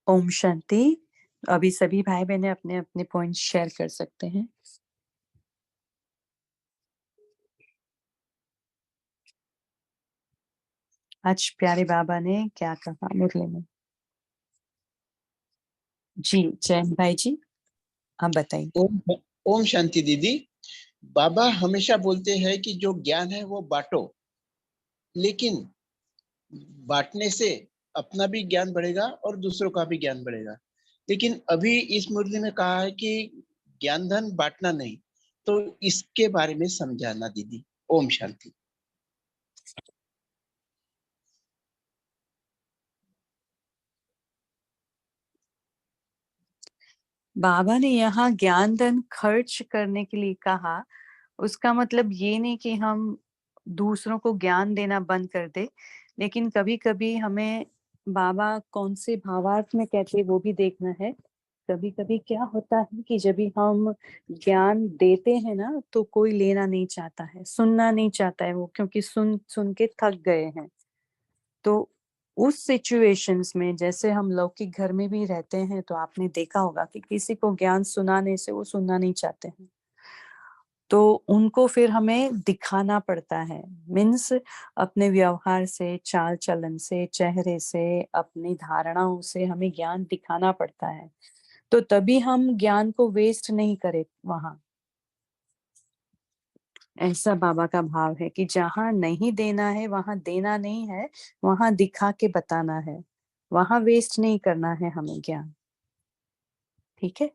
ओम शांति। अभी सभी भाई बहनें अपने अपने पॉइंट्स शेयर कर सकते हैं। आज प्यारे बाबा ने क्या कहा मुरली में? जी जैन भाई जी, आप बताइए। ओम शांति दीदी। बाबा हमेशा बोलते हैं कि जो ज्ञान है वो बांटो, लेकिन बांटने से अपना भी ज्ञान बढ़ेगा और दूसरों का भी ज्ञान बढ़ेगा। लेकिन अभी इस मुरली में कहा है कि ज्ञान धन बांटना नहीं, तो इसके बारे में समझाना दीदी। ओम शांति। बाबा ने यहाँ ज्ञान धन खर्च करने के लिए कहा, उसका मतलब ये नहीं कि हम दूसरों को ज्ञान देना बंद कर दे, लेकिन कभी कभी हमें बाबा कौन से भावार्थ में कहते वो भी देखना है। कभी कभी क्या होता है कि जब भी हम ज्ञान देते हैं ना, तो कोई लेना नहीं चाहता है, सुनना नहीं चाहता है वो, क्योंकि सुन सुन के थक गए हैं। तो उस सिचुएशंस में, जैसे हम लौकिक घर में भी रहते हैं, तो आपने देखा होगा कि किसी को ज्ञान सुनाने से वो सुनना नहीं चाहते हैं, तो उनको फिर हमें दिखाना पड़ता है। मीन्स अपने व्यवहार से, चाल चलन से, चेहरे से, अपनी धारणाओं से हमें ज्ञान दिखाना पड़ता है, तो तभी हम ज्ञान को वेस्ट नहीं करें वहां। ऐसा बाबा का भाव है कि जहां नहीं देना है वहां देना नहीं है, वहां दिखा के बताना है, वहां वेस्ट नहीं करना है हमें ज्ञान। ठीक है।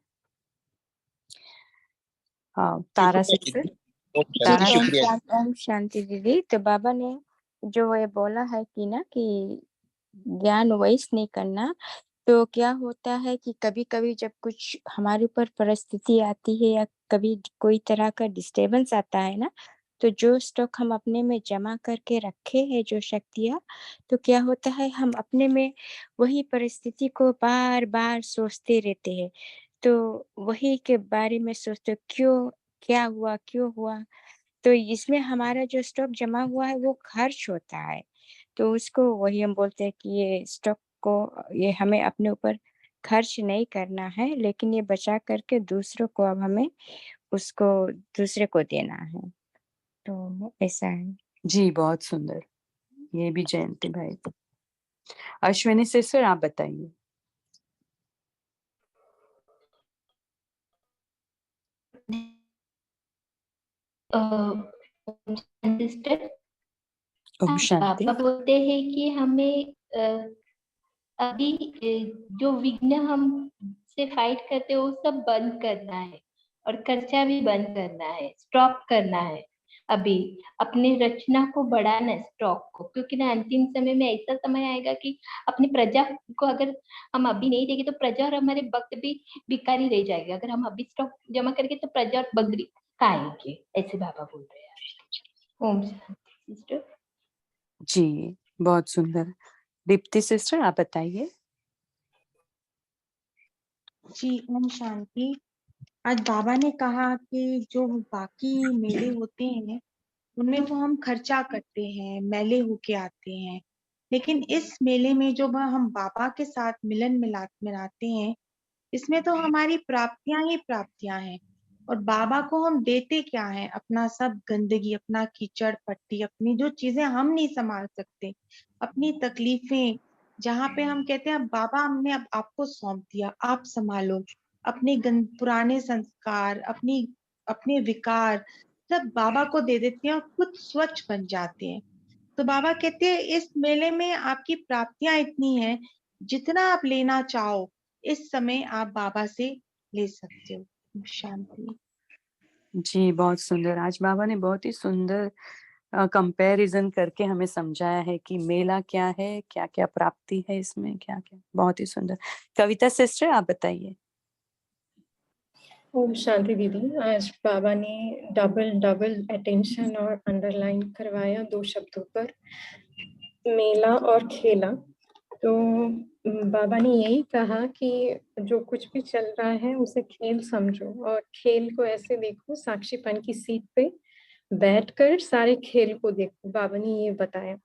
हाँ, तारा शुक्रिया सिस्टर। दीदी। ओम जी शांति, तारा। शुक्रिया। ओम शांति दीदी। तो बाबा ने जो ये बोला है कि ना कि ज्ञान वेस्ट नहीं करना, तो क्या होता है कि कभी कभी जब कुछ हमारे ऊपर परिस्थिति आती है या कभी कोई तरह का डिस्टरबेंस आता है ना, तो जो स्टॉक हम अपने में जमा करके रखे हैं, जो शक्तियाँ, तो क्या होता है हम अपने में वही परिस्थिति को बार बार सोचते रहते हैं। तो वही के बारे में सोचते क्यों, क्या हुआ, क्यों हुआ। तो इसमें हमारा जो स्टॉक जमा हुआ है वो खर्च होता है। तो उसको वही हम बोलते हैं कि ये स्टॉक को ये हमें अपने ऊपर खर्च नहीं करना है, लेकिन ये बचा करके दूसरों को अब हमें उसको दूसरे को देना है। तो ऐसा है। जी बहुत सुंदर। ये भी जयंती भाई। अश्विनी सिस्टर, आप बताइए। सिस्टर, ओम शांति। पापा बोलते हैं कि हमें अभी जो विघ्न हम से फाइट करते हैं वो सब बंद करना है, और खर्चा भी बंद करना है, स्टॉप करना है। अभी अपने रचना को बढ़ाना है, स्टॉक को, क्योंकि ना अंतिम समय में ऐसा समय आएगा कि अपनी प्रजा को अगर हम अभी नहीं देंगे तो प्रजा और हमारे भक्त भी भिखारी रह जाएंगे। अगर हम अभी स्टॉक जमा करके तो प्रजा और बकरी खाएंगे, ऐसे बाबा बोल रहे हैं। ओम शांति सिस्टर। जी बहुत सुंदर। दीप्ति सिस्टर, आप बताइए। जी ओम शांति। आज बाबा ने कहा कि जो बाकी मेले होते हैं उनमें तो हम खर्चा करते हैं, मेले होके आते हैं, लेकिन इस मेले में जो हम बाबा के साथ मिलन मिलाते हैं, इसमें तो हमारी प्राप्तियां ही प्राप्तियां हैं। और बाबा को हम देते क्या है? अपना सब गंदगी, अपना कीचड़ पट्टी, अपनी जो चीजें हम नहीं संभाल सकते, अपनी तकलीफें, जहाँ पे हम कहते हैं बाबा हमने अब आपको सौंप दिया, आप संभालो। अपने पुराने संस्कार, अपनी अपने विकार सब बाबा को दे देते हैं और खुद स्वच्छ बन जाते हैं। तो बाबा कहते हैं इस मेले में आपकी प्राप्तियां इतनी हैं, जितना आप लेना चाहो इस समय आप बाबा से ले सकते हो। शांति। जी बहुत सुंदर। आज बाबा ने बहुत ही सुंदर कंपैरिजन करके हमें समझाया है कि मेला क्या है, क्या क्या प्राप्ति है इसमें, क्या क्या। बहुत ही सुंदर। कविता सिस्टर, आप बताइए। ओम शांति दीदी। आज बाबा ने डबल डबल अटेंशन और अंडरलाइन करवाया 2 शब्दों पर, मेला और खेला। तो बाबा ने यही कहा कि जो कुछ भी चल रहा है उसे खेल समझो, और खेल को ऐसे देखो, साक्षीपन की सीट पे बैठकर सारे खेल को देखो, बाबा ने ये बताया।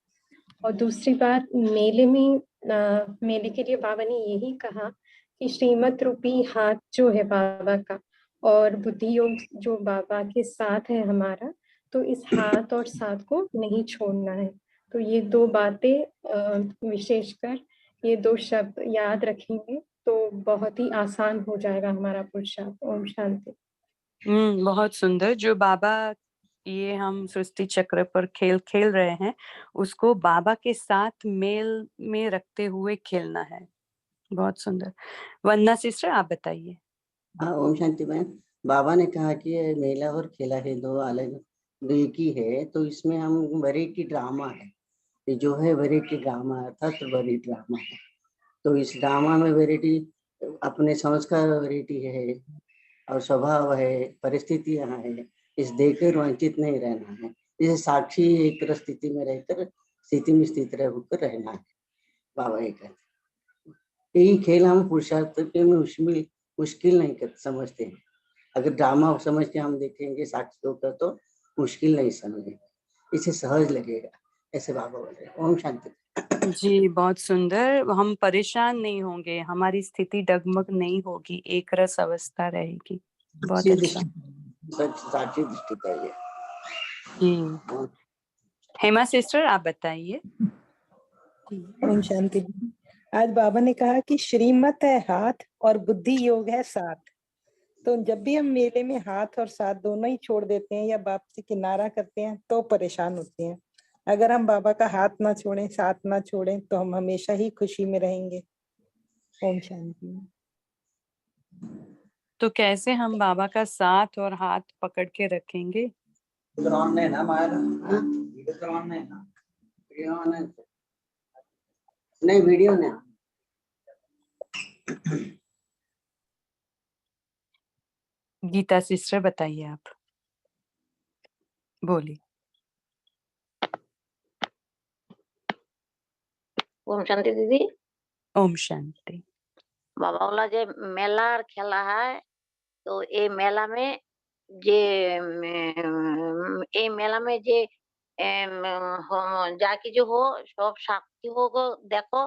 और दूसरी बात, मेले में मेले के लिए बाबा ने यही कहा कि श्रीमत रूपी हाथ जो है बाबा का और बुद्धि योग जो बाबा के साथ है हमारा, तो इस हाथ और साथ को नहीं छोड़ना है। तो ये दो बातें विशेषकर ये दो शब्द याद रखेंगे तो बहुत ही आसान हो जाएगा हमारा पुरुषार्थ। ओम शांति। बहुत सुंदर। जो बाबा ये हम सृष्टि चक्र पर खेल खेल रहे हैं, उसको बाबा के साथ मेल में रखते हुए खेलना है। बहुत सुंदर। वंदना सिस्टर, आप बताइए। हाँ, ओम शांति बहन। बाबा ने कहा कि ये मेला और खेला है दो अलग, दो एक ही है, तो इसमें हम वैरायटी ड्रामा है, ये जो है वैरायटी ड्रामा अर्थात वैरायटी ड्रामा है। तो इस ड्रामा में वैरायटी अपने संस्कार वैरायटी है और स्वभाव है, परिस्थितियां हैं, इस देखकर वंचित नहीं रहना है। इसे साक्षी एक स्थिति में रहकर स्थिति में स्थित होकर रहना है। बाबा ये कहते यही खेल हम पुरुषार्थ के में उसमें मुश्किल नहीं कर समझते हैं। अगर ड्रामा समझ के हम देखेंगे साक्षी होकर तो मुश्किल नहीं समझेंगे, इसे सहज लगेगा, ऐसे बाबा बोल रहे। ओम शांति। जी, बहुत सुंदर। हम परेशान नहीं होंगे, हमारी स्थिति डगमग नहीं होगी, एक रस अवस्था रहेगी। बहुत अच्छा। साक्षी दृष्टि चाहिए। जी, हेमा सिस्टर, आप बताइए। ओम शांति। आज बाबा ने कहा कि श्रीमत है हाथ और बुद्धि योग है साथ। तो जब भी हम मेले में हाथ और साथ दोनों ही छोड़ देते हैं या बाप से किनारा करते हैं तो परेशान होते हैं। अगर हम बाबा का हाथ ना छोड़ें, साथ ना छोड़ें, तो हम हमेशा ही खुशी में रहेंगे। ओम शांति। तो कैसे हम बाबा का साथ और हाथ पकड़ के रखेंगे? नहीं, वीडियो ने गीता सिस्टर बताइए, आप बोलिए। ओम शांति दीदी। ओम शांति। बाबा बोला जे मेला और खेला है, तो ये मेला में जे जाके जो हो सब साक्षी होगा, देखो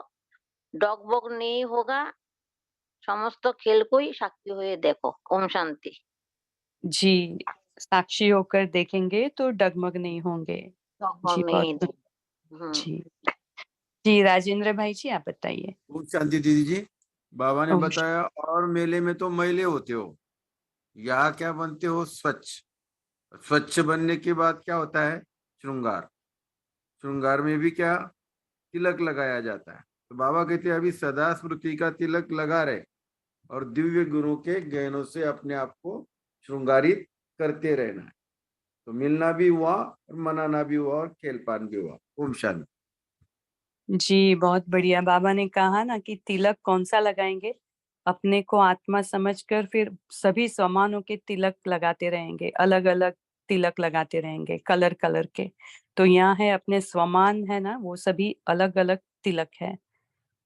डग बग नहीं होगा, समस्त खेल को ही साक्षी हुए देखो। ओम शांति। जी, साक्षी होकर देखेंगे तो डगमग नहीं होंगे। जी, नहीं बहुत जी जी। राजेंद्र भाई जी, आप बताइए। ओम शांति दीदी जी। बाबा ने ओम बताया और मेले में तो मैले होते हो, यहाँ क्या बनते हो? स्वच्छ। स्वच्छ बनने के बाद क्या होता है? श्रृंगार। श्रृंगार में भी क्या तिलक लगाया जाता है। तो बाबा कहते हैं अभी सदा स्मृति का तिलक लगा रहे और दिव्य गुरु के गहनों से अपने आप को श्रृंगारित करते रहना है। तो मिलना भी हुआ और मनाना भी हुआ और खेलपान भी हुआ। ओम शांति। जी, बहुत बढ़िया। बाबा ने कहा ना कि तिलक कौन सा लगाएंगे? अपने को आत्मा समझकर फिर सभी समानों के तिलक लगाते रहेंगे, अलग अलग तिलक लगाते रहेंगे, कलर कलर के। तो यहाँ है अपने स्वमान है ना, वो सभी अलग अलग तिलक है।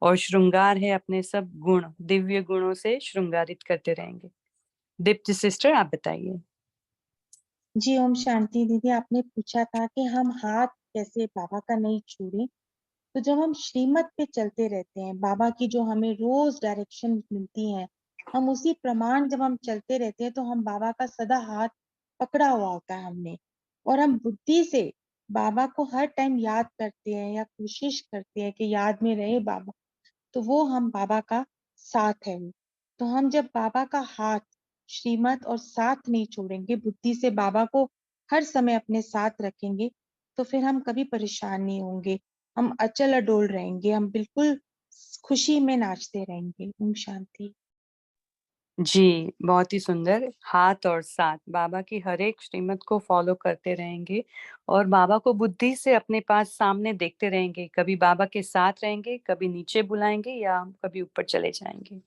और श्रृंगार है अपने सब गुण, दिव्य गुणों से श्रृंगारित करते रहेंगे। दीप्ति सिस्टर, आप बताइए। जी ओम शांति दीदी, आपने पूछा था कि हम हाथ कैसे बाबा का नहीं छोड़े। तो जब हम श्रीमत पे चलते रहते हैं, बाबा की जो हमें रोज डायरेक्शन मिलती है, हम उसी प्रमाण जब हम चलते रहते हैं तो हम बाबा का सदा हाथ पकड़ा हुआ होता है हमने, और हम बुद्धि से बाबा को हर टाइम याद करते हैं या कोशिश करते हैं कि याद में रहे बाबा, तो वो हम बाबा का साथ है। तो हम जब बाबा का हाथ, श्रीमत और साथ नहीं छोड़ेंगे, बुद्धि से बाबा को हर समय अपने साथ रखेंगे, तो फिर हम कभी परेशान नहीं होंगे, हम अचल अडोल रहेंगे, हम बिल्कुल खुशी में नाचते रहेंगे। ओम शांति। जी, बहुत ही सुंदर। हाथ और साथ, बाबा की हर एक श्रीमत को फॉलो करते रहेंगे और बाबा को बुद्धि से अपने पास सामने देखते रहेंगे। कभी बाबा के साथ रहेंगे, कभी नीचे बुलाएंगे या कभी ऊपर चले जाएंगे।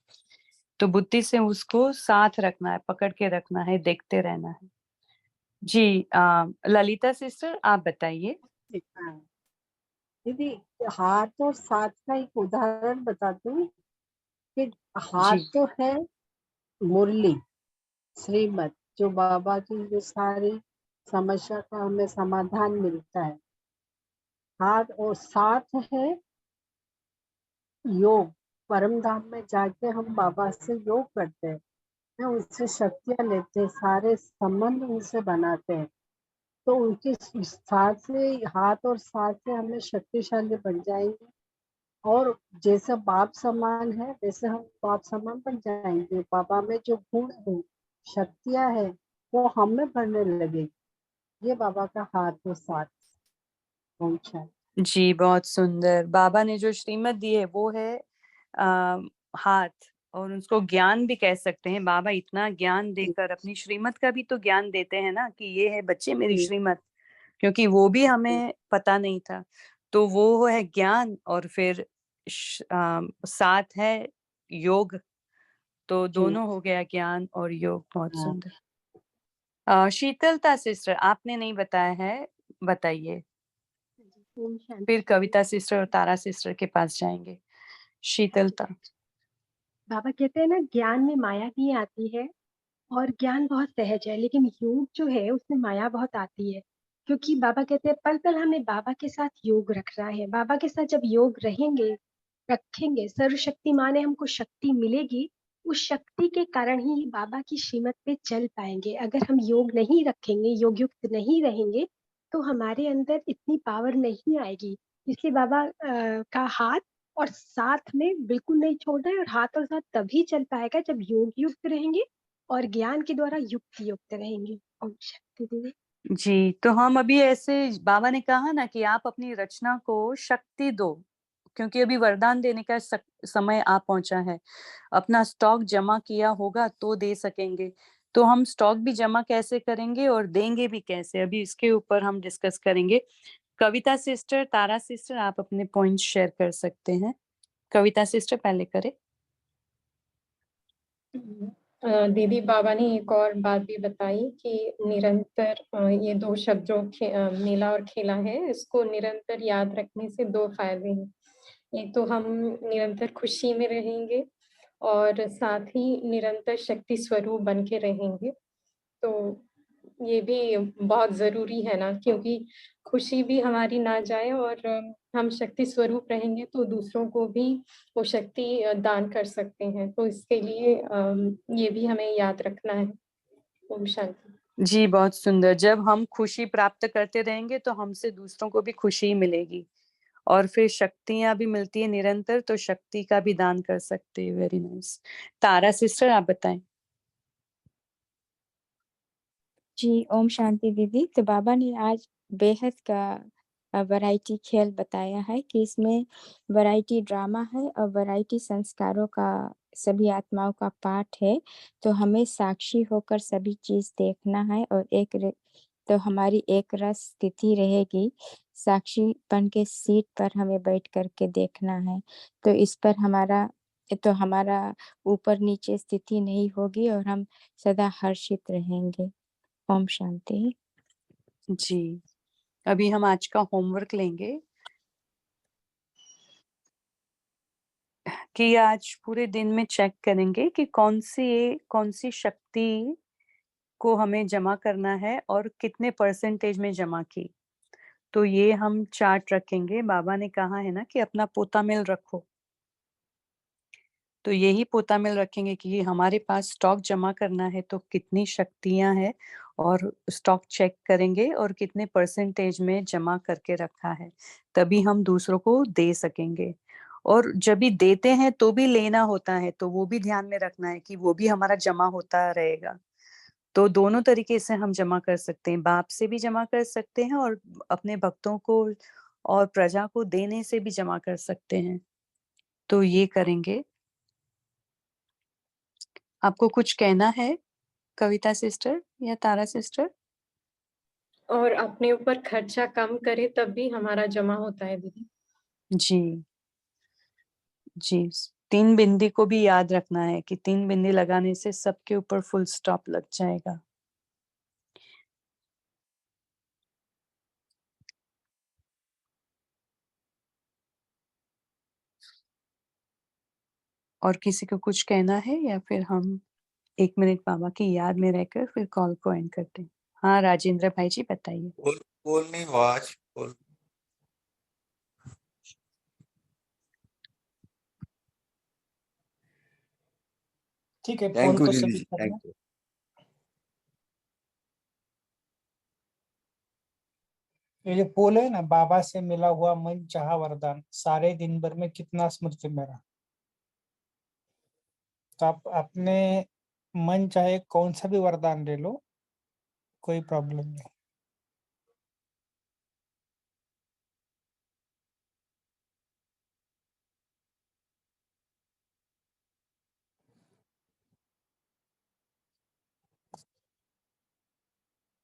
तो बुद्धि से उसको साथ रखना है, पकड़ के रखना है, देखते रहना है। जी, ललिता सिस्टर, आप बताइए। दीदी, हाथ और साथ का एक उदाहरण बताती हूँ कि हाथ जी तो है मुरली, श्रीमत, जो बाबा की जो सारी समस्या का हमें समाधान मिलता है। हाथ और साथ है योग परम धाम में जाके हम बाबा से योग करते हैं, उनसे शक्तियां लेते हैं, सारे संबंध उनसे बनाते हैं, तो उनके साथ से हाथ और साथ से हमें शक्तिशाली बन जाएंगे, और जैसा बाप समान है वैसे हम बाप समान बन जाएंगे। बाबा में जो गुण है, शक्तियां है, वो हमें बढ़ने लगेगी। ये बाबा का हाथ और साथ। ओम शांति। जी, बहुत सुंदर। बाबा ने जो श्रीमत दी है वो है हाथ, और उसको ज्ञान भी कह सकते हैं। बाबा इतना ज्ञान देकर अपनी श्रीमत का भी तो ज्ञान देते हैं ना, कि ये है बच्चे मेरी श्रीमत, क्योंकि वो भी हमें पता नहीं था। तो वो है ज्ञान, और फिर साथ है योग, तो दोनों हो गया ज्ञान और योग। बहुत सुंदर। शीतलता सिस्टर, आपने नहीं बताया है, बताइए। ओम शांति। फिर कविता सिस्टर और तारा सिस्टर के पास जाएंगे। शीतलता। बाबा कहते हैं ना, ज्ञान में माया नहीं आती है, और ज्ञान बहुत सहज है, लेकिन योग जो है उसमें माया बहुत आती है। क्योंकि बाबा कहते हैं पल पल हमें बाबा के साथ योग रखना है। बाबा के साथ जब योग रखेंगे, सर्वशक्तिमान है, हमको शक्ति मिलेगी। उस शक्ति के कारण ही बाबा की श्रीमत पे चल पाएंगे। अगर हम योग नहीं रखेंगे, योग युक्त नहीं रहेंगे, तो हमारे अंदर इतनी पावर नहीं आएगी। इसलिए बाबा का हाथ और साथ में बिल्कुल नहीं छोड़ना है, और हाथ और साथ तभी चल पाएगा जब योग युक्त रहेंगे और ज्ञान के द्वारा युक्त रहेंगे। ओम शक्ति दीदी। जी, तो हम अभी ऐसे, बाबा ने कहा ना कि आप अपनी रचना को शक्ति दो, क्योंकि अभी वरदान देने का समय आ पहुंचा है। अपना स्टॉक जमा किया होगा तो दे सकेंगे। तो हम स्टॉक भी जमा कैसे करेंगे और देंगे भी कैसे, अभी इसके ऊपर हम डिस्कस करेंगे। कविता सिस्टर, तारा सिस्टर, आप अपने पॉइंट्स शेयर कर सकते हैं। कविता सिस्टर पहले करें। दीदी, बाबा ने एक और बात भी बताई कि निरंतर, ये दो शब्द जो मेला और खेला है, इसको निरंतर याद रखने से दो फायदे हैं। एक तो हम निरंतर खुशी में रहेंगे, और साथ ही निरंतर शक्ति स्वरूप बन के रहेंगे। तो ये भी बहुत जरूरी है ना, क्योंकि खुशी भी हमारी ना जाए, और हम शक्ति स्वरूप रहेंगे तो दूसरों को भी वो शक्ति दान कर सकते हैं। तो इसके लिए ये भी हमें याद रखना है। ओम शांति। जी, बहुत सुंदर। जब हम खुशी प्राप्त करते रहेंगे तो हमसे दूसरों को भी खुशी मिलेगी, और फिर शक्तियां भी मिलती है निरंतर, तो शक्ति का भी दान कर सकते हैं। Very nice. तारा सिस्टर, आप बताएं। जी, ओम शांति दीदी। तो बाबा ने आज बेहद का वैरायटी खेल बताया है, कि इसमें वैरायटी ड्रामा है और वैरायटी संस्कारों का सभी आत्माओं का पाठ है। तो हमें साक्षी होकर सभी चीज देखना है, और तो हमारी एक रस स्थिति रहेगी। साक्षीपन के सीट पर हमें बैठ करके देखना है। तो इस पर हमारा ऊपर नीचे स्थिति नहीं होगी, और हम सदा हर्षित रहेंगे। ओम शांति। जी, अभी हम आज का होमवर्क लेंगे कि आज पूरे दिन में चेक करेंगे कि कौन सी शक्ति को हमें जमा करना है और कितने परसेंटेज में जमा की। तो ये हम चार्ट रखेंगे। बाबा ने कहा है ना कि अपना पोता मिल रखो, तो यही पोता मिल रखेंगे कि हमारे पास स्टॉक जमा करना है तो कितनी शक्तियां हैं, और स्टॉक चेक करेंगे और कितने परसेंटेज में जमा करके रखा है, तभी हम दूसरों को दे सकेंगे। और जब भी देते हैं तो भी लेना होता है, तो वो भी ध्यान में रखना है कि वो भी हमारा जमा होता रहेगा। तो दोनों तरीके से हम जमा कर सकते हैं, बाप से भी जमा कर सकते हैं और अपने भक्तों को और प्रजा को देने से भी जमा कर सकते हैं। तो ये करेंगे। आपको कुछ कहना है कविता सिस्टर या तारा सिस्टर? और अपने ऊपर खर्चा कम करे तब भी हमारा जमा होता है दीदी। जी जी, 3 बिंदी को भी याद रखना है कि 3 बिंदी लगाने से सबके ऊपर फुल स्टॉप लग जाएगा। और किसी को कुछ कहना है, या फिर हम 1 मिनट बाबा की याद में रहकर फिर कॉल को एंड करते हैं। हाँ, राजेंद्र भाई जी बताइए। बोल नहीं वाच बोल। ठीक है, थैंक पोल यू को दीदी सबमिट जी, करना। Thank you. ये जो पोल है ना, बाबा से मिला हुआ मन चाहा वरदान, सारे दिन भर में कितना स्मृति में रहा। तो आप अपने मन चाहे कौन सा भी वरदान ले लो, कोई प्रॉब्लम नहीं।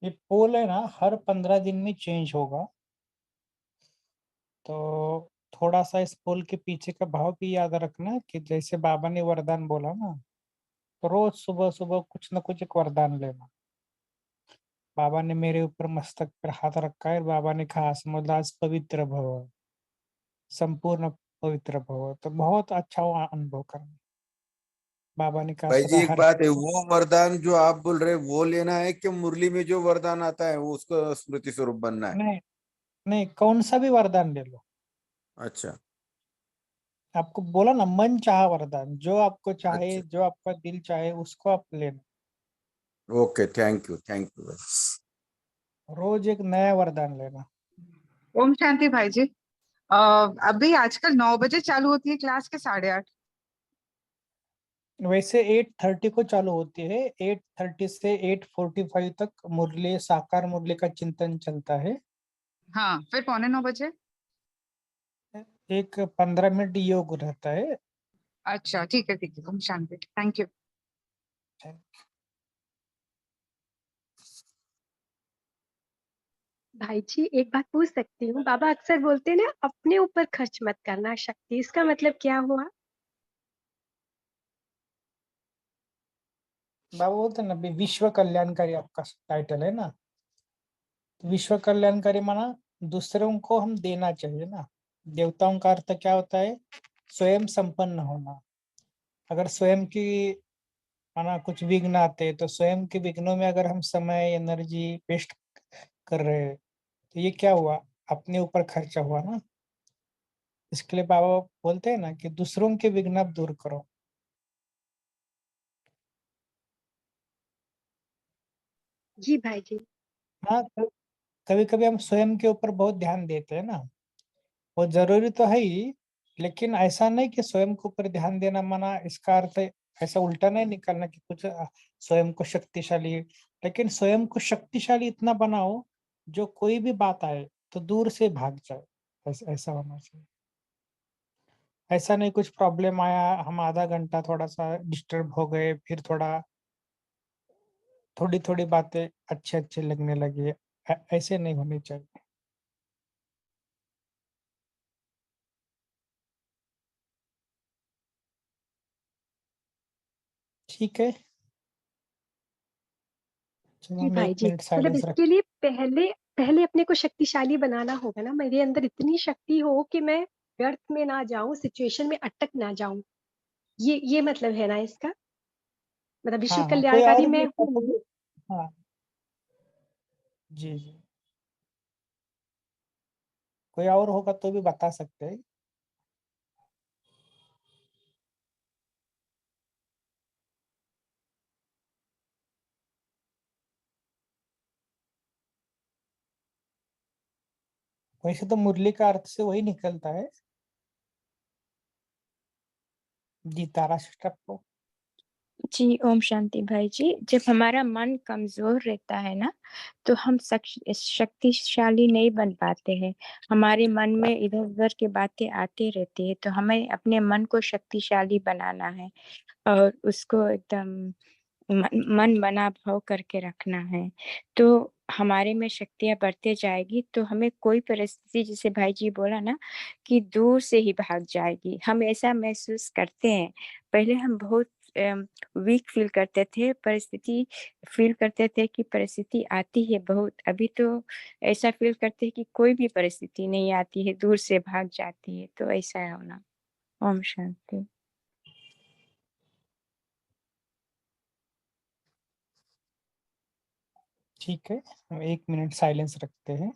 ये पोल है ना, हर 15 दिन में चेंज होगा। तो थोड़ा सा इस पोल के पीछे का भाव भी याद रखना कि जैसे बाबा ने वरदान बोला ना, तो रोज सुबह सुबह कुछ ना कुछ एक वरदान लेना। बाबा ने मेरे ऊपर मस्तक पर हाथ रखा है, बाबा ने कहा समदास पवित्र भव, संपूर्ण पवित्र भव। तो बहुत अच्छा वो अनुभव करना। बाबा ने कहा भाई जी सदा एक हर बात है, वो वरदान जो आप बोल रहे हैं वो लेना है कि मुरली में जो वरदान आता है वो उसको स्मृति स्वरूप बनना है? नहीं नहीं, कौन सा भी वरदान ले लो। अच्छा आपको बोला ना, मन चाहा वरदान, जो आपको चाहे, अच्छा, जो आपका दिल चाहे उसको आप लेना। ओके, थैंक यू भाई। रोज एक नया वरदान लेना। ओम शांति भाई जी। अभी आजकल 9 बजे चालू होती है क्लास के 8:30? वैसे 8:30 को चालू होती है। 8:30 से 8:45 तक मुरली, साकार मुरली का चिंतन चलता है। हाँ, फिर 8:45 बजे? एक 15 मिनट योग रहता है। अच्छा, ठीक है ठीक है। Om Shanti, thank you. भाई जी एक बात पूछ सकती हूँ? बाबा अक्सर बोलते हैं ना, अपने ऊपर खर्च मत करना शक्ति, इसका मतलब क्या हुआ? बाबा बोलते हैं ना, विश्व कल्याणकारी आपका टाइटल है ना। तो विश्व कल्याणकारी माना दूसरों को हम देना चाहिए ना। देवताओं का अर्थ क्या होता है? स्वयं संपन्न होना। अगर स्वयं की माना कुछ विघ्न आते हैं, तो स्वयं के विघ्नों में अगर हम समय एनर्जी वेस्ट कर रहे हैं, तो ये क्या हुआ? अपने ऊपर खर्चा हुआ ना। इसके लिए बाबा बोलते हैं ना कि दूसरों के विघ्न आप दूर करो। जी भाई जी। हाँ, कभी कभी हम स्वयं के ऊपर बहुत ध्यान देते हैं ना, वो जरूरी तो है ही। लेकिन ऐसा नहीं कि स्वयं के ऊपर ध्यान देना माना इसका अर्थ ऐसा उल्टा नहीं निकालना कि कुछ स्वयं को शक्तिशाली। लेकिन स्वयं को शक्तिशाली इतना बनाओ जो कोई भी बात आए तो दूर से भाग जाए। ऐसा होना चाहिए। ऐसा नहीं कुछ प्रॉब्लम आया, हम आधा घंटा थोड़ा सा डिस्टर्ब हो गए, फिर थोड़ी थोड़ी बातें अच्छे अच्छे लगने लगी। ऐसे नहीं होनी चाहिए। ठीक है, चलो जी हम भाई 1 जी, मिनट मतलब साइलेंस रख। इसके लिए पहले पहले अपने को शक्तिशाली बनाना होगा ना, मेरे अंदर इतनी शक्ति हो कि मैं व्यर्थ में ना जाऊं, सिचुएशन में अटक ना जाऊं। ये मतलब है ना इसका? मतलब विश्व हाँ हाँ, कोई कल्याणकारी और भी मैं होगा तो हूँ। भी। हाँ जी जी, कोई और होगा तो भी बता सकते हैं। वैसे तो मुरली का अर्थ से वही निकलता है। जी तारा सिस्टर को। जी ओम शांति भाई जी। जब हमारा मन कमजोर रहता है ना, तो हम शक्तिशाली नहीं बन पाते हैं। हमारे मन में इधर उधर की बातें आती रहती है, तो हमें अपने मन को शक्तिशाली बनाना है और उसको एकदम मन बना भाव करके रखना है। तो हमारे में शक्तियाँ बढ़ते जाएगी, तो हमें कोई परिस्थिति, जैसे भाई जी बोला ना, कि दूर से ही भाग जाएगी। हम ऐसा महसूस करते हैं। पहले हम बहुत वीक फील करते थे, परिस्थिति फील करते थे कि परिस्थिति आती है बहुत। अभी तो ऐसा फील करते हैं कि कोई भी परिस्थिति नहीं आती है, दूर से भाग जाती है। तो ऐसा है होना। ओम शांति। ठीक है, हम 1 मिनट साइलेंस रखते हैं।